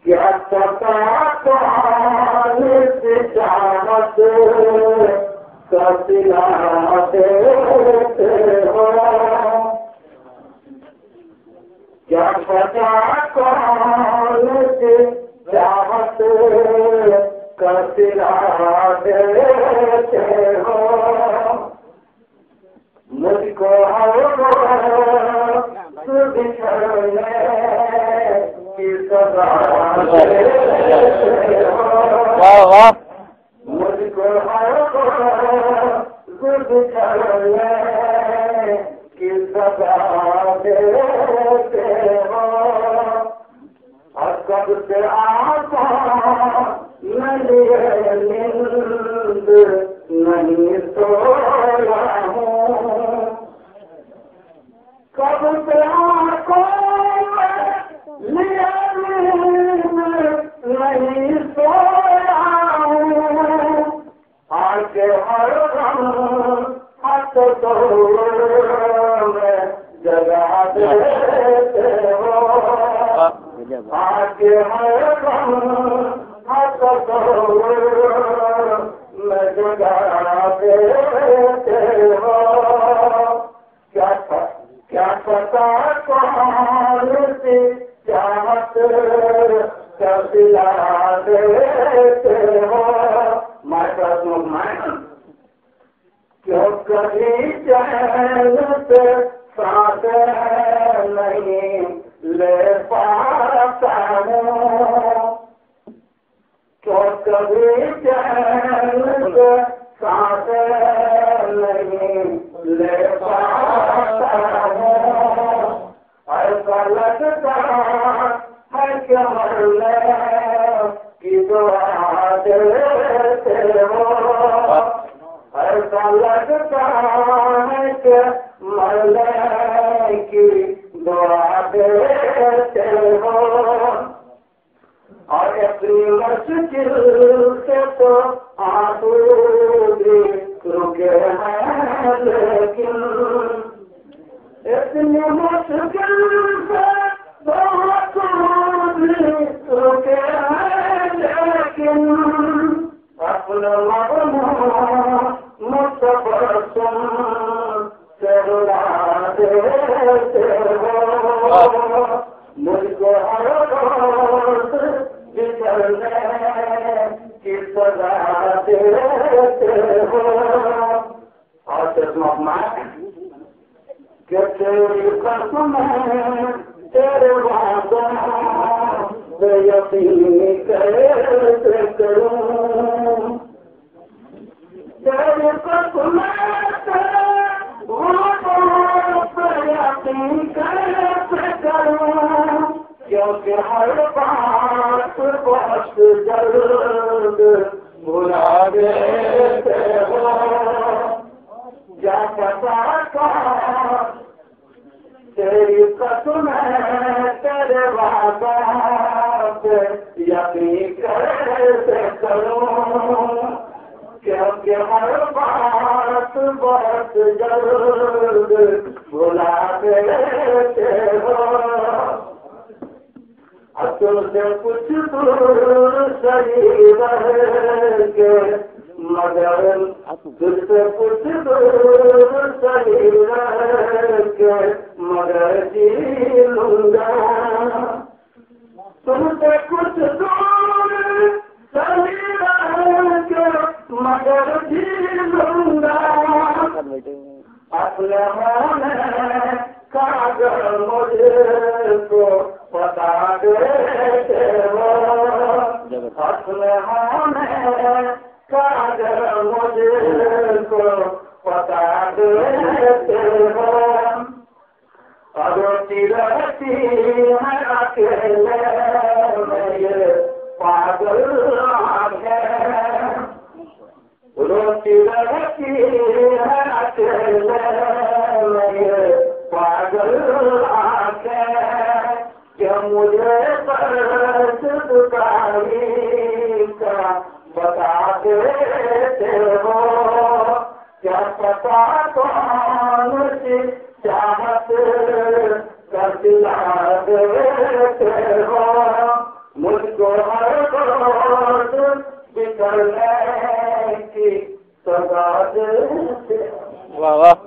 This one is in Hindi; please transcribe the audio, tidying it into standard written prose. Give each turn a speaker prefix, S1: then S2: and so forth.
S1: क्या पता कौन सी चाहत का सिला देते हो, क्या पता कौन सी चाहत का सिला देते हो, मुझको बिछड़ने की सजा देते हो, मुझको बिछड़ने की सजा देते हो, और कब से आँखों में लिए नींद नहीं सोया हूँ, कब से आँखों में लिए नींद नहीं सोया हूँ, आके हर दम हाथ में जगा देते हो, आके हर दम हाथ में जगा देते हो, क्या पता कौन सी चाहत का सिला देते हो। माय प्रश्न मायन क्यों कभी चैन से सांस नहीं ले पाता हूँ, क्यों कभी चैन से सांस नहीं ले पाता हूँ, ऐसा लगता है कि मरने की दुआ देते हो, ऐसा लगता है कि मरने की दुआ देते हो, और अपनी मुश्किल से तो आंसू भी रुके हैं, लेकिन इतनी मुश्किल से तो आंसू भी रुके हैं, लेकिन अपने मुझपर तुम से रुला देते हो, मुझको हर रोज बिछड़ने की सजा देते हो, और चश्मा मार के तेरी कसम तेरे वादों यकीन कैसे करूं, तेरी कसम यकीन कैसे करूं, क्योंकि हर बात बहुत जल्द भुला देते हो, क्या पता कौन तेरी कसम तेरे वादों पे यकीन कैसे करूं, क्योंकि हर बात बहुत जल्द भुला देते हो, तुमसे कुछ दूर सही रह के मगर तुझसे कुछ दूर सही रह के मगर जी लूंगा, तुमसे कुछ दूर सही रह के मगर जी लूंगा, अपने होने कागर मुझको पता देते हो, अपने होने कागर मुझको पता देते हो, रोती रहती है अकेले मेरे पागल आंखें, रोती रहती है अकेले मेरे पागल आंखें, क्या मुझे दर्द दुखाई का बता देते हो, क्या पता कौन सी चाहत का सिला देते हो, मुझको बिगड़ने की सगा देते।
S2: वाह वाह।